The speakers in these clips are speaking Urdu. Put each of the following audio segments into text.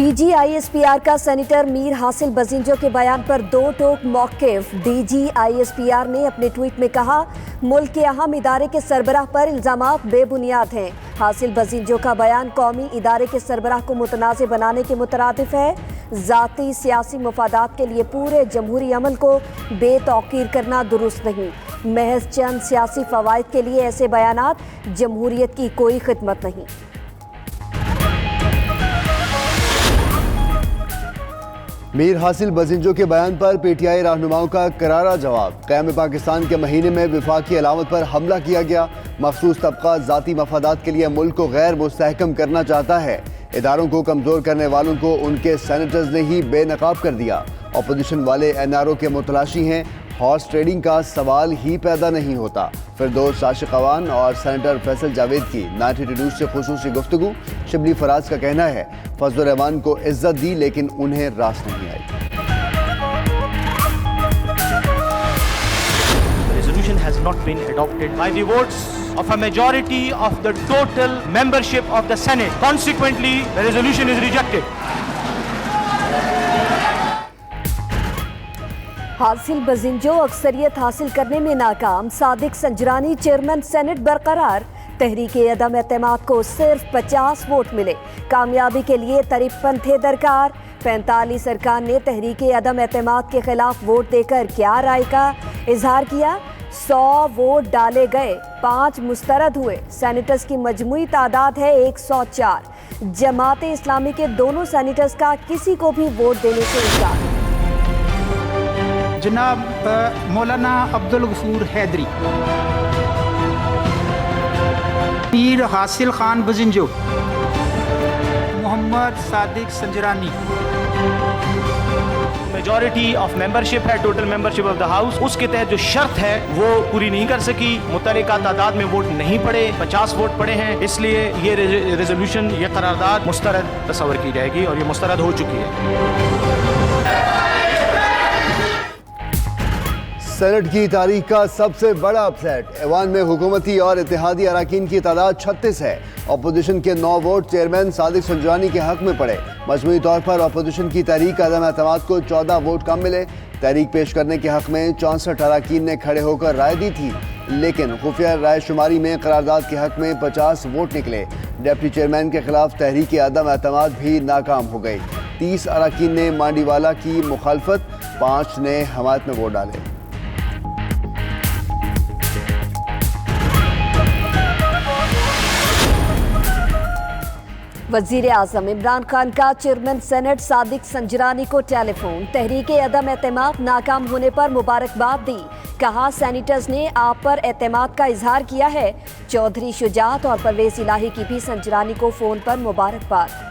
D G I S P R کا سینیٹر میر حاصل بزنجو کے بیان پر دو ٹوک موقف۔ D G I S P R نے اپنے ٹویٹ میں کہا، ملک کے اہم ادارے کے سربراہ پر الزامات بے بنیاد ہیں۔ حاصل بزنجو کا بیان قومی ادارے کے سربراہ کو متنازع بنانے کے مترادف ہے۔ ذاتی سیاسی مفادات کے لیے پورے جمہوری عمل کو بے توقیر کرنا درست نہیں۔ محض چند سیاسی فوائد کے لیے ایسے بیانات جمہوریت کی کوئی خدمت نہیں۔ میر حاصل بزنجو کے بیان پر پی ٹی آئی رہنماؤں کا کرارا جواب۔ قیام پاکستان کے مہینے میں وفاقی علامت پر حملہ کیا گیا۔ مخصوص طبقہ ذاتی مفادات کے لیے ملک کو غیر مستحکم کرنا چاہتا ہے۔ اداروں کو کمزور کرنے والوں کو ان کے سینیٹرز نے ہی بے نقاب کر دیا۔ اپوزیشن والے این آر او کے متلاشی ہیں۔ ہارس ٹریڈنگ کا سوال ہی پیدا نہیں ہوتا۔ فردوس عاشق اوان اور سینیٹر فیصل جاوید کی 92 نیوز سے خصوصی گفتگو۔ شبلی فراز کا کہنا ہے، فضل الرحمان کو عزت دی لیکن انہیں راس نہیں آئی۔ Resolution has not been adopted by the votes of a majority of the total membership of the Senate. Consequently, the resolution is rejected. حاصل بزنجو اکثریت حاصل کرنے میں ناکام۔ صادق سنجرانی چیئرمین سینٹ برقرار۔ تحریک عدم اعتماد کو صرف 50 ووٹ ملے۔ کامیابی کے لیے 53 تھے درکار۔ 45 ارکان نے تحریک عدم اعتماد کے خلاف ووٹ دے کر کیا رائے کا اظہار کیا؟ 100 ووٹ ڈالے گئے، 5 مسترد ہوئے۔ سینیٹرز کی مجموعی تعداد ہے 104۔ جماعت اسلامی کے دونوں سینیٹرز کا کسی کو بھی ووٹ دینے سے انکار۔ جناب مولانا عبدالغفور حیدری، میر حاصل خان بزنجو، محمد Sadiq Sanjrani. Majority of membership ہے، total membership of the house, اس کے تحت جو شرط ہے وہ پوری نہیں کر سکی۔ متعلقہ تعداد میں ووٹ نہیں پڑے، 50 ووٹ پڑے ہیں، اس لیے یہ ریزولوشن، یہ قرارداد مسترد تصور کی جائے گی اور یہ مسترد ہو چکی ہے۔ سینٹ کی تاریخ کا سب سے بڑا اپسیٹ۔ ایوان میں حکومتی اور اتحادی اراکین کی تعداد 36 ہے۔ اپوزیشن کے 9 ووٹ چیئرمین صادق سنجرانی کے حق میں پڑے۔ مجموعی طور پر اپوزیشن کی تحریک عدم اعتماد کو 14 ووٹ کم ملے۔ تحریک پیش کرنے کے حق میں 64 اراکین نے کھڑے ہو کر رائے دی تھی، لیکن خفیہ رائے شماری میں قرارداد کے حق میں 50 ووٹ نکلے۔ ڈپٹی چیئرمین کے خلاف تحریک عدم اعتماد بھی ناکام ہو گئی۔ 30 اراکین نے مانڈی والا کی مخالفت، 5 نے حمایت میں ووٹ ڈالے۔ وزیر اعظم عمران خان کا چیئرمین سینٹ صادق سنجرانی کو ٹیلی فون۔ تحریک عدم اعتماد ناکام ہونے پر مبارکباد دی۔ کہا، سینیٹرز نے آپ پر اعتماد کا اظہار کیا ہے۔ چودھری شجاعت اور پرویز الہی کی بھی سنجرانی کو فون پر مبارکباد۔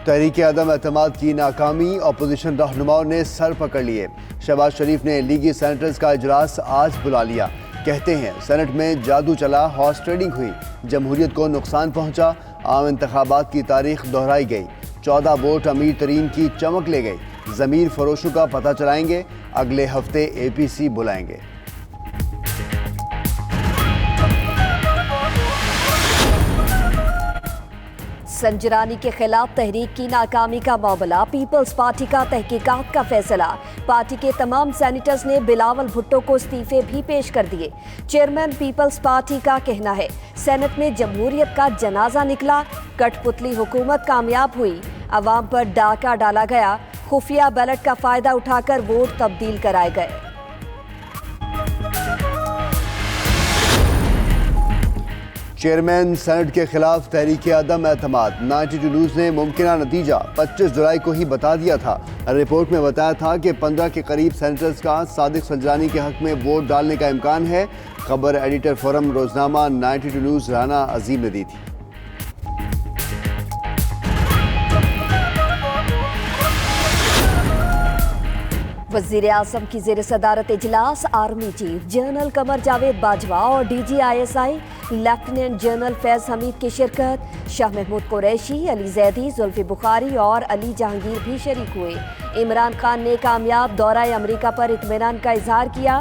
تحریک عدم اعتماد کی ناکامی، اپوزیشن رہنماؤں نے سر پکڑ لیے۔ شہباز شریف نے لیگی سینیٹرز کا اجلاس آج بلا لیا۔ کہتے ہیں سینٹ میں جادو چلا، ہارس ٹریڈنگ ہوئی، جمہوریت کو نقصان پہنچا، عام انتخابات کی تاریخ دہرائی گئی، 14 ووٹ امیر ترین کی چمک لے گئی۔ ضمیر فروشوں کا پتہ چلائیں گے، اگلے ہفتے اے پی سی بلائیں گے۔ سنجرانی کے خلاف تحریک کی ناکامی کا معاملہ، پیپلز پارٹی کا تحقیقات کا فیصلہ۔ پارٹی کے تمام سینیٹرز نے بلاول بھٹو کو استعفے بھی پیش کر دیے۔ چیئرمین پیپلز پارٹی کا کہنا ہے، سینٹ میں جمہوریت کا جنازہ نکلا، کٹ پتلی حکومت کامیاب ہوئی، عوام پر ڈاکہ ڈالا گیا، خفیہ بیلٹ کا فائدہ اٹھا کر ووٹ تبدیل کرائے گئے۔ چیئرمین سینٹ کے خلاف تحریک عدم اعتماد۔ 92 نیوز نے ممکنہ نتیجہ 25 جولائی کو ہی بتا دیا تھا۔ رپورٹ میں بتایا تھا کہ 15 کے قریب سینیٹرز کا صادق سنجرانی کے حق میں ووٹ ڈالنے کا امکان ہے۔ خبر ایڈیٹر فورم روزنامہ 92 نیوز رانا عظیم نے دی تھی۔ وزیر اعظم کی زیر صدارت اجلاس، army chief general Qamar Javed Bajwa اور D G I S I lieutenant general Faiz Hameed کی شرکت۔ شاہ محمود قریشی، علی زیدی، زلفی بخاری اور علی جہانگیر بھی شریک ہوئے۔ عمران خان نے کامیاب دورہ امریکہ پر اطمینان کا اظہار کیا۔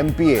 MPA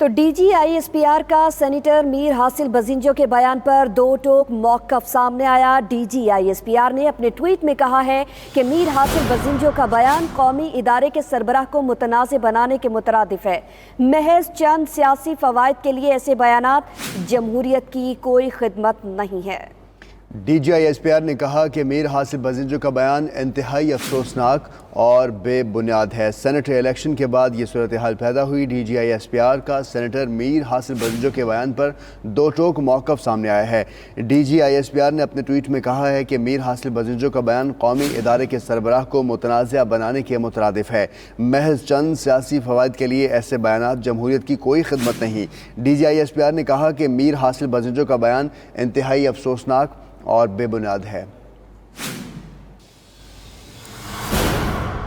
تو D G I S P R کا سینیٹر میر حاصل بزنجو کے بیان پر دو ٹوک موقف سامنے آیا۔ D G I S P R نے اپنے ٹویٹ میں کہا ہے کہ میر حاصل بزنجو کا بیان قومی ادارے کے سربراہ کو متنازع بنانے کے مترادف ہے۔ محض چند سیاسی فوائد کے لیے ایسے بیانات جمہوریت کی کوئی خدمت نہیں ہے۔ D G I S P R نے کہا کہ میر حاصل بزنجو کا بیان انتہائی افسوسناک اور بے بنیاد ہے۔ سینیٹر الیکشن کے بعد یہ صورتحال پیدا ہوئی۔ D G I S P R کا سینیٹر میر حاصل بزنجو کے بیان پر دو ٹوک موقف سامنے آیا ہے۔ D G I S P R نے اپنے ٹویٹ میں کہا ہے کہ میر حاصل بزنجو کا بیان قومی ادارے کے سربراہ کو متنازع بنانے کے مترادف ہے۔ محض چند سیاسی فوائد کے لیے ایسے بیانات جمہوریت کی کوئی خدمت نہیں۔ D G I S P R نے کہا کہ میر حاصل بزنجو کا بیان انتہائی افسوسناک اور بے بنیاد ہے۔